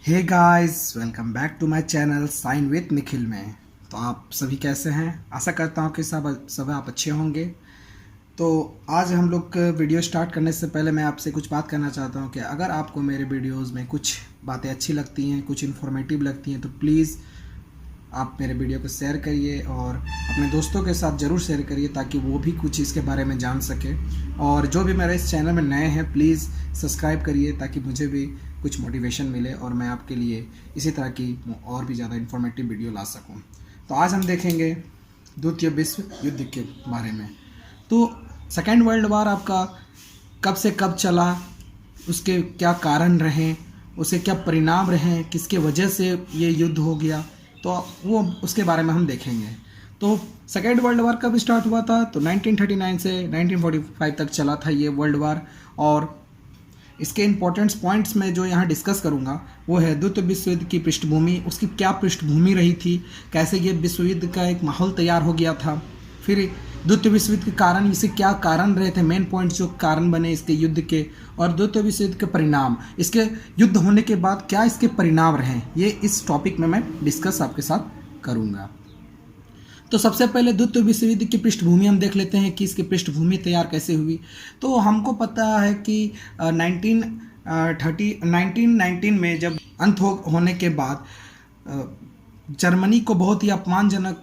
Hey guys, welcome back to my channel sign with Nikhil में। तो आप सभी कैसे हैं? आशा करता हूं कि सब आप अच्छे होंगे। तो आज हम लोग वीडियो स्टार्ट करने से पहले मैं आपसे कुछ बात करना चाहता हूं कि अगर आपको मेरे वीडियोस में कुछ बातें अच्छी लगती हैं, कुछ इन्फॉर्मेटिव लगती हैं, तो प्लीज़ आप मेरे वीडियो को शेयर करिए और अपने दोस्तों के साथ ज़रूर शेयर करिए ताकि वो भी कुछ इसके बारे में जान सके। और जो भी मेरे इस चैनल में नए हैं प्लीज़ सब्सक्राइब करिए ताकि मुझे भी कुछ मोटिवेशन मिले और मैं आपके लिए इसी तरह की और भी ज़्यादा इन्फॉर्मेटिव वीडियो ला सकूं। तो आज हम देखेंगे द्वितीय विश्व युद्ध के बारे में। तो सेकेंड वर्ल्ड वार आपका कब से कब चला, उसके क्या कारण रहे, उसे क्या परिणाम रहे, किसके वजह से ये युद्ध हो गया, तो वो उसके बारे में हम देखेंगे। तो सेकेंड वर्ल्ड वार कब स्टार्ट हुआ था? तो 1939 से 1945 तक चला था ये वर्ल्ड वार। और इसके इम्पोर्टेंट पॉइंट्स में जो यहाँ डिस्कस करूँगा वो है द्वितीय विश्व युद्ध की पृष्ठभूमि, उसकी क्या पृष्ठभूमि रही थी, कैसे ये विश्व युद्ध का एक माहौल तैयार हो गया था। फिर द्वितीय विश्व युद्ध के कारण, इसे क्या कारण रहे थे, मेन पॉइंट जो कारण बने इसके युद्ध के, और द्वितीय विश्व युद्ध के परिणाम, इसके युद्ध होने के बाद क्या इसके परिणाम रहे, ये इस टॉपिक में मैं डिस्कस आपके साथ करूँगा। तो सबसे पहले द्वितीय विश्व युद्ध की पृष्ठभूमि हम देख लेते हैं कि इसकी पृष्ठभूमि तैयार कैसे हुई। तो हमको पता है कि 1919 में जब अंत होने के बाद जर्मनी को बहुत ही अपमानजनक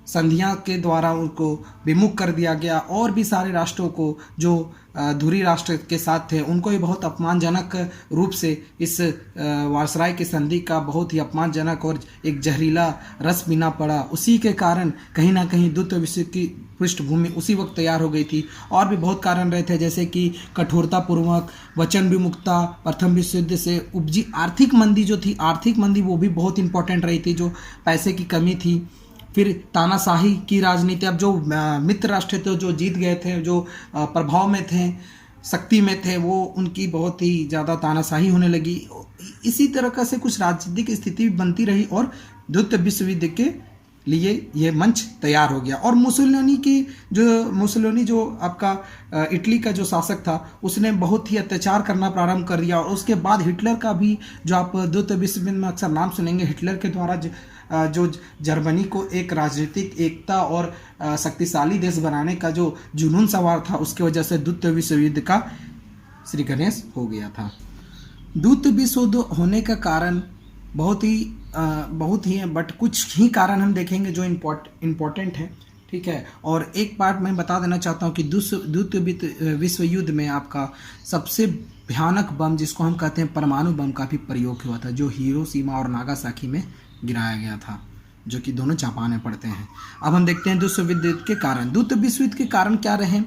संधियां के द्वारा उनको विमुख कर दिया गया, और भी सारे राष्ट्रों को जो धुरी राष्ट्र के साथ थे उनको भी बहुत अपमानजनक रूप से इस वायसराय की संधि का बहुत ही अपमानजनक और एक जहरीला रस पीना पड़ा। उसी के कारण कहीं ना कहीं द्वितीय विश्व की पृष्ठभूमि उसी वक्त तैयार हो गई थी। और भी बहुत कारण रहे थे, जैसे कि कठोरतापूर्वक वचन विमुखता, प्रथम विश्व युद्ध से उपजी आर्थिक मंदी जो थी, आर्थिक मंदी वो भी बहुत इंपॉर्टेंट रही थी, जो पैसे की कमी थी। फिर तानाशाही की राजनीति, अब जो मित्र राष्ट्र थे जो जीत गए थे, जो प्रभाव में थे, शक्ति में थे, वो उनकी बहुत ही ज़्यादा तानाशाही होने लगी। इसी तरह का से कुछ राजनीतिक स्थिति बनती रही और द्वितीय विश्व युद्ध के लिए ये मंच तैयार हो गया। और मुसोलिनी जो आपका इटली का जो शासक था, उसने बहुत ही अत्याचार करना प्रारंभ कर दिया। और उसके बाद हिटलर का भी, जो आप द्वितीय विश्व युद्ध में अक्सर नाम सुनेंगे, हिटलर के द्वारा जो जर्मनी को एक राजनीतिक एकता और शक्तिशाली देश बनाने का जो जुनून सवार था, उसकी वजह से द्वितीय विश्व युद्ध का श्री गणेश हो गया था। द्वितीय विश्व युद्ध होने का कारण बहुत ही है, बट कुछ ही कारण हम देखेंगे जो इम्पोर्टेंट है, ठीक है। और एक पार्ट मैं बता देना चाहता हूँ कि द्वितीय विश्व युद्ध में आपका सबसे भयानक बम, जिसको हम कहते हैं परमाणु बम, का भी प्रयोग हुआ था, जो हिरोशिमा और नागासाकी में गिराया गया था, जो कि दोनों जापान में पड़ते हैं। अब हम देखते हैं द्वितीय विश्व युद्ध के कारण। द्वितीय विश्व युद्ध के कारण क्या रहे?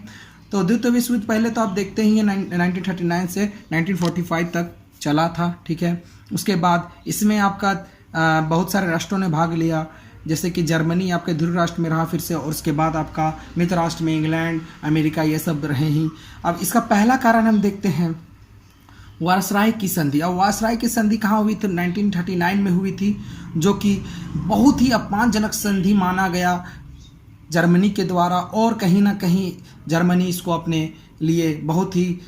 तो द्वितीय विश्व युद्ध पहले तो आप देखते ही 1939 से 1945 तक चला था, ठीक है। उसके बाद इसमें आपका बहुत सारे राष्ट्रों ने भाग लिया, जैसे कि जर्मनी आपके ध्रुव राष्ट्र में रहा फिर से, और उसके बाद आपका मित्र राष्ट्र में इंग्लैंड, अमेरिका, ये सब रहे ही। अब इसका पहला कारण हम देखते हैं वायसराय की संधि। अब वायसराय की संधि कहाँ हुई थी? 1939 में हुई थी, जो कि बहुत ही अपमानजनक संधि माना गया जर्मनी के द्वारा। और कहीं ना कहीं जर्मनी इसको अपने लिए बहुत ही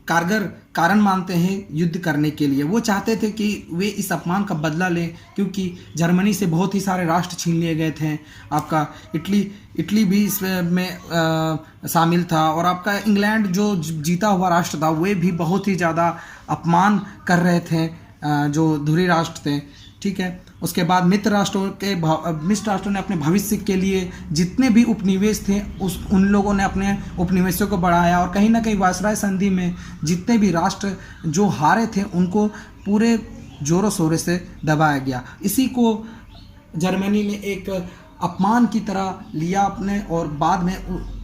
कारगर कारण मानते हैं युद्ध करने के लिए। वो चाहते थे कि वे इस अपमान का बदला लें, क्योंकि जर्मनी से बहुत ही सारे राष्ट्र छीन लिए गए थे। आपका इटली भी इसमें शामिल था, और आपका इंग्लैंड जो जीता हुआ राष्ट्र था, वे भी बहुत ही ज़्यादा अपमान कर रहे थे जो धुरी राष्ट्र थे, ठीक है। उसके बाद मित्र राष्ट्रों ने अपने भविष्य के लिए जितने भी उपनिवेश थे उन लोगों ने अपने उपनिवेशों को बढ़ाया, और कहीं ना कहीं वायसराय संधि में जितने भी राष्ट्र जो हारे थे उनको पूरे जोरों शोरों से दबाया गया। इसी को जर्मनी ने एक अपमान की तरह लिया अपने, और बाद में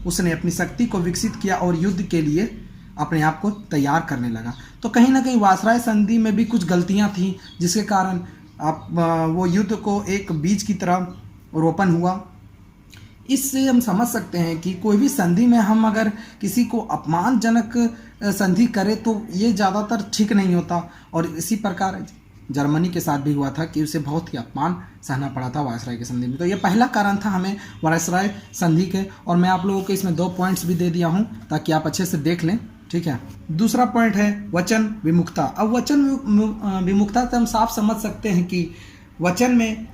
उसने अपनी शक्ति को विकसित किया और युद्ध के लिए अपने आप को तैयार करने लगा। तो कहीं ना कहीं वायसराय संधि में भी कुछ गलतियां थी, जिसके कारण वो युद्ध को एक बीज की तरह रोपण हुआ। इससे हम समझ सकते हैं कि कोई भी संधि में हम अगर किसी को अपमानजनक संधि करें तो ये ज़्यादातर ठीक नहीं होता, और इसी प्रकार जर्मनी के साथ भी हुआ था कि उसे बहुत ही अपमान सहना पड़ा था वायसराय की संधि में। तो ये पहला कारण था हमें वायसराय संधि के, और मैं आप लोगों को इसमें 2 पॉइंट्स भी दे दिया हूँ ताकि आप अच्छे से देख लें। ठीक है। दूसरा पॉइंट है वचन विमुखता। अब वचन विमुखता से हम साफ समझ सकते हैं कि वचन में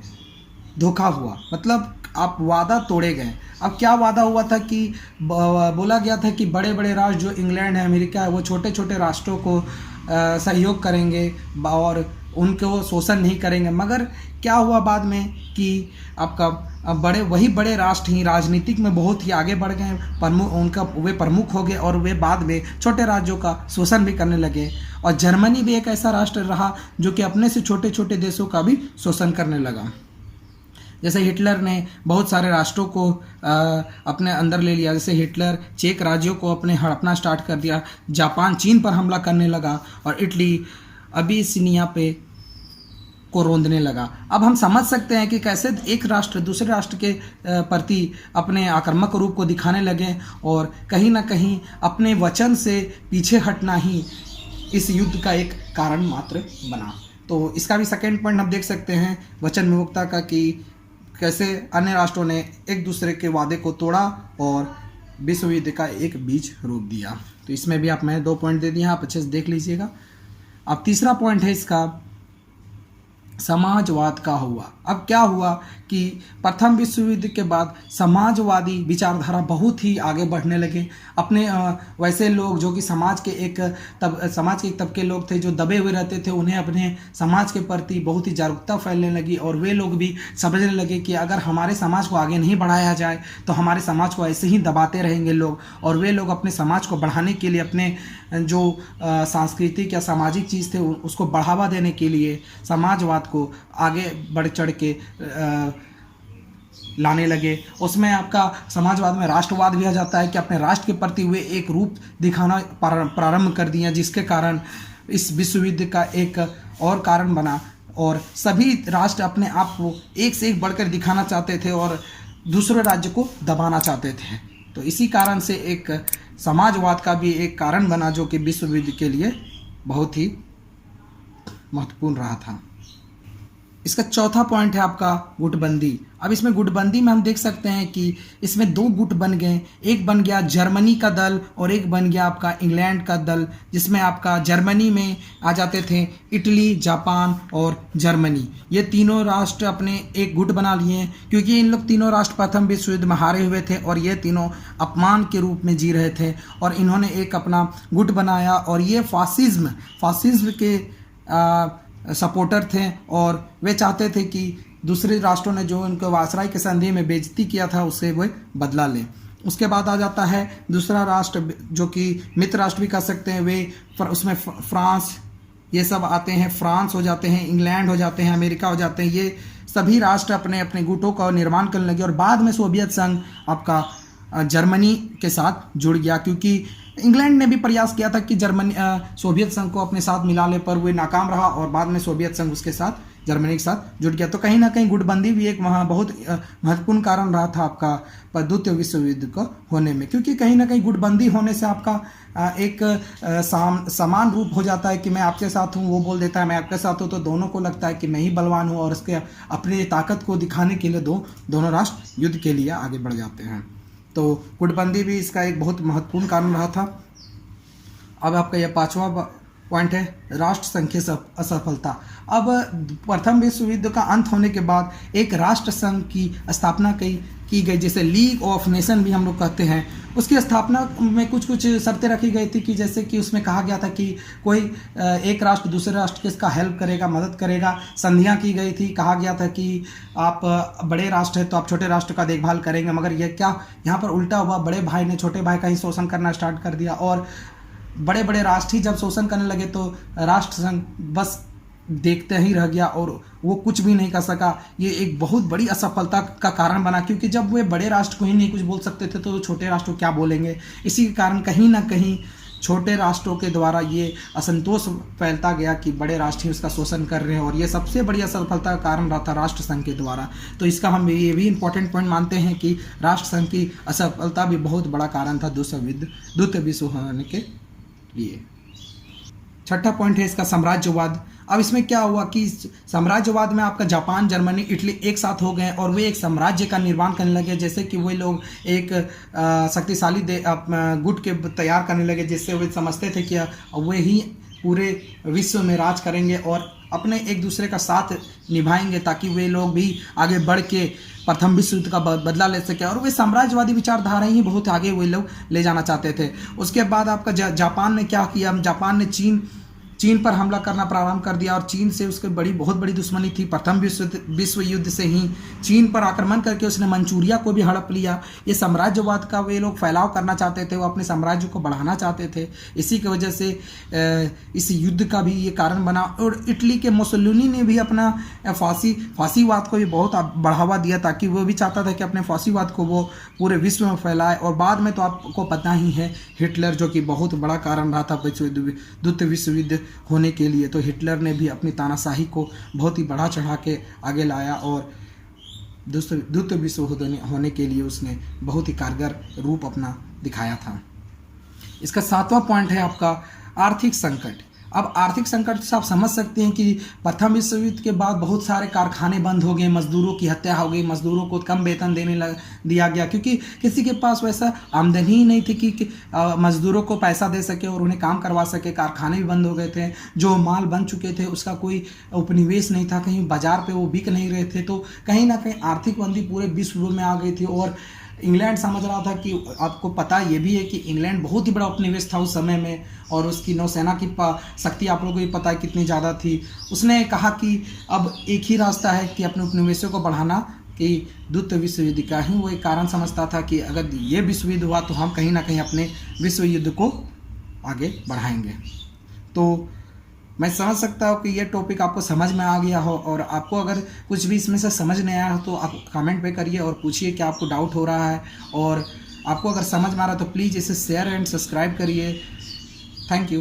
धोखा हुआ, मतलब आप वादा तोड़े गए। अब क्या वादा हुआ था कि बोला गया था कि बड़े बड़े राष्ट्र जो इंग्लैंड है, अमेरिका है, वो छोटे छोटे राष्ट्रों को सहयोग करेंगे और उनको शोषण नहीं करेंगे। मगर क्या हुआ बाद में कि आपका वही बड़े राष्ट्र ही राजनीतिक में बहुत ही आगे बढ़ गए, वे प्रमुख हो गए और वे बाद में छोटे राज्यों का शोषण भी करने लगे। और जर्मनी भी एक ऐसा राष्ट्र रहा जो कि अपने से छोटे छोटे देशों का भी शोषण करने लगा। जैसे हिटलर ने बहुत सारे राष्ट्रों को अपने अंदर ले लिया। जैसे हिटलर चेक राज्यों को हड़पना स्टार्ट कर दिया, जापान चीन पर हमला करने लगा और इटली अबिसिनिया पे को रोंदने लगा। अब हम समझ सकते हैं कि कैसे एक राष्ट्र दूसरे राष्ट्र के प्रति अपने आक्रामक रूप को दिखाने लगे और कहीं ना कहीं अपने वचन से पीछे हटना ही इस युद्ध का एक कारण मात्र बना। तो इसका भी सेकेंड पॉइंट हम देख सकते हैं वचन विमुखता का, कि कैसे अन्य राष्ट्रों ने एक दूसरे के वादे को तोड़ा और विश्व युद्ध का एक बीज रोप दिया। तो इसमें भी मैंने 2 पॉइंट दे दिए, आप अच्छे से देख लीजिएगा। अब तीसरा पॉइंट है इसका समाजवाद का हुआ। अब क्या हुआ कि प्रथम विश्व युद्ध के बाद समाजवादी विचारधारा बहुत ही आगे बढ़ने लगे। अपने वैसे लोग जो कि समाज के एक तबके लोग थे जो दबे हुए रहते थे, उन्हें अपने समाज के प्रति बहुत ही जागरूकता फैलने लगी और वे लोग भी समझने लगे कि अगर हमारे समाज को आगे नहीं बढ़ाया जाए तो हमारे समाज को ऐसे ही दबाते रहेंगे लोग। और वे लोग अपने समाज को बढ़ाने के लिए अपने जो सांस्कृतिक या सामाजिक चीज़ थे उसको बढ़ावा देने के लिए समाजवाद को आगे बढ़ चढ़ के लाने लगे। उसमें आपका समाजवाद में राष्ट्रवाद भी आ जाता है कि अपने राष्ट्र के प्रति वे एक रूप दिखाना प्रारंभ कर दिया, जिसके कारण इस विश्व युद्ध का एक और कारण बना और सभी राष्ट्र अपने आप को एक से एक बढ़कर दिखाना चाहते थे और दूसरे राज्य को दबाना चाहते थे। तो इसी कारण से एक समाजवाद का भी एक कारण बना जो कि विश्व युद्ध के लिए बहुत ही महत्वपूर्ण रहा था। इसका चौथा पॉइंट है आपका गुटबंदी। अब इसमें गुटबंदी में हम देख सकते हैं कि इसमें 2 गुट बन गए। एक बन गया जर्मनी का दल और एक बन गया आपका इंग्लैंड का दल, जिसमें आपका जर्मनी में आ जाते थे इटली, जापान और जर्मनी। ये तीनों राष्ट्र अपने एक गुट बना लिए क्योंकि इन लोग तीनों राष्ट्र प्रथम विश्व युद्ध में हारे हुए थे और ये तीनों अपमान के रूप में जी रहे थे और इन्होंने एक अपना गुट बनाया और ये फासिज्म के सपोर्टर थे और वे चाहते थे कि दूसरे राष्ट्रों ने जो उनको वायसराय की संधि में बेइज्जती किया था उससे वे बदला लें। उसके बाद आ जाता है दूसरा राष्ट्र जो कि मित्र राष्ट्र भी कह सकते हैं, वे उसमें फ्रांस ये सब आते हैं। फ्रांस हो जाते हैं, इंग्लैंड हो जाते हैं, अमेरिका हो जाते हैं। ये सभी राष्ट्र अपने अपने गुटों का निर्माण करने लगे और बाद में सोवियत संघ आपका जर्मनी के साथ जुड़ गया क्योंकि इंग्लैंड ने भी प्रयास किया था कि जर्मनी सोवियत संघ को अपने साथ मिला ले, पर वे नाकाम रहा और बाद में सोवियत संघ उसके साथ जर्मनी के साथ जुड़ गया। तो कहीं ना कहीं गुटबंदी भी एक वहाँ बहुत महत्वपूर्ण कारण रहा था आपका द्वितीय विश्व युद्ध को होने में, क्योंकि कहीं ना कहीं गुटबंदी होने से आपका एक समान रूप हो जाता है कि मैं आपके साथ हूँ, वो बोल देता है मैं आपके साथ हूँ, तो दोनों को लगता है कि मैं ही बलवान हूँ और उसके अपनी ताकत को दिखाने के लिए दोनों राष्ट्र युद्ध के लिए आगे बढ़ जाते हैं। तो गुटबंदी भी इसका एक बहुत महत्वपूर्ण कारण रहा था। अब आपका यह 5वां पॉइंट है राष्ट्र संघ की असफलता। अब प्रथम विश्व युद्ध का अंत होने के बाद एक राष्ट्र संघ की स्थापना की गई, जिसे लीग ऑफ नेशन भी हम लोग कहते हैं। उसकी स्थापना में कुछ शर्तें रखी गई थी कि जैसे कि उसमें कहा गया था कि कोई एक राष्ट्र दूसरे राष्ट्र के इसका हेल्प करेगा, मदद करेगा। संधियां की गई थी, कहा गया था कि आप बड़े राष्ट्र है तो आप छोटे राष्ट्र का देखभाल करेंगे, मगर यह क्या यहाँ पर उल्टा हुआ। बड़े भाई ने छोटे भाई का ही शोषण करना स्टार्ट कर दिया और बड़े बड़े राष्ट्र ही जब शोषण करने लगे तो राष्ट्र संघ बस देखते ही रह गया और वो कुछ भी नहीं कर सका। ये एक बहुत बड़ी असफलता का कारण बना क्योंकि जब वे बड़े राष्ट्र को ही नहीं कुछ बोल सकते थे तो छोटे राष्ट्र को क्या बोलेंगे। इसी के कारण कहीं ना कहीं छोटे राष्ट्रों के द्वारा ये असंतोष फैलता गया कि बड़े राष्ट्र ही उसका शोषण कर रहे हैं और ये सबसे बड़ी असफलता का कारण रहा था राष्ट्र संघ के द्वारा। तो इसका हम ये भी इम्पोर्टेंट पॉइंट मानते हैं कि राष्ट्र संघ की असफलता भी बहुत बड़ा कारण था द्वितीय विश्व होने के लिए। छठा पॉइंट है इसका साम्राज्यवाद। अब इसमें क्या हुआ कि साम्राज्यवाद में आपका जापान, जर्मनी, इटली एक साथ हो गए और वे एक साम्राज्य का निर्माण करने लगे, जैसे कि वे लोग एक शक्तिशाली गुट के तैयार करने लगे, जिससे वे समझते थे कि वे ही पूरे विश्व में राज करेंगे और अपने एक दूसरे का साथ निभाएंगे, ताकि वे लोग भी आगे बढ़ के प्रथम विश्व युद्ध का बदला ले सके। और वे साम्राज्यवादी विचारधारा ही बहुत आगे वे लोग ले जाना चाहते थे। उसके बाद आपका जापान ने क्या किया, जापान ने चीन पर हमला करना प्रारंभ कर दिया और चीन से उसके बहुत बड़ी दुश्मनी थी। प्रथम विश्व युद्ध से ही चीन पर आक्रमण करके उसने मंचूरिया को भी हड़प लिया। ये साम्राज्यवाद का वे लोग फैलाव करना चाहते थे, वो अपने साम्राज्य को बढ़ाना चाहते थे। इसी की वजह से इस युद्ध का भी ये कारण बना। और इटली के मुसोलिनी ने भी अपना फांसीवाद को भी बहुत बढ़ावा दिया, ताकि वो भी चाहता था कि अपने फांसीवाद को वो पूरे विश्व में फैलाए। और बाद में तो आपको पता ही है हिटलर, जो कि बहुत बड़ा कारण रहा था द्वितीय विश्व युद्ध होने के लिए। तो हिटलर ने भी अपनी तानाशाही को बहुत ही बढ़ा चढ़ा के आगे लाया और द्वितीय विश्व युद्ध होने के लिए उसने बहुत ही कारगर रूप अपना दिखाया था। इसका 7वां पॉइंट है आपका आर्थिक संकट। अब आर्थिक संकट से आप समझ सकते हैं कि प्रथम विश्व युद्ध के बाद बहुत सारे कारखाने बंद हो गए, मजदूरों की हत्या हो गई, मजदूरों को कम वेतन दिया गया, क्योंकि किसी के पास वैसा आमदनी ही नहीं थी कि मजदूरों को पैसा दे सके और उन्हें काम करवा सके। कारखाने भी बंद हो गए थे, जो माल बन चुके थे उसका कोई उपनिवेश नहीं था, कहीं बाजार पे वो बिक नहीं रहे थे। तो कहीं ना कहीं आर्थिक मंदी पूरे विश्व में आ गई थी। और इंग्लैंड समझ रहा था कि आपको पता ये भी है कि इंग्लैंड बहुत ही बड़ा उपनिवेश था उस समय में, और उसकी नौसेना की शक्ति आप लोगों को भी पता है कितनी ज़्यादा थी। उसने कहा कि अब एक ही रास्ता है कि अपने उपनिवेशों को बढ़ाना, कि द्वितीय विश्व युद्ध का ही वो एक कारण समझता था कि अगर ये विश्व युद्ध हुआ तो हम कहीं ना कहीं अपने विश्व युद्ध को आगे बढ़ाएंगे। तो मैं समझ सकता हूँ कि ये टॉपिक आपको समझ में आ गया हो, और आपको अगर कुछ भी इसमें से समझ नहीं आया हो तो आप कमेंट पे करिए और पूछिए कि आपको डाउट हो रहा है। और आपको अगर समझ में आ रहा है तो प्लीज़ इसे शेयर एंड सब्सक्राइब करिए। Thank you.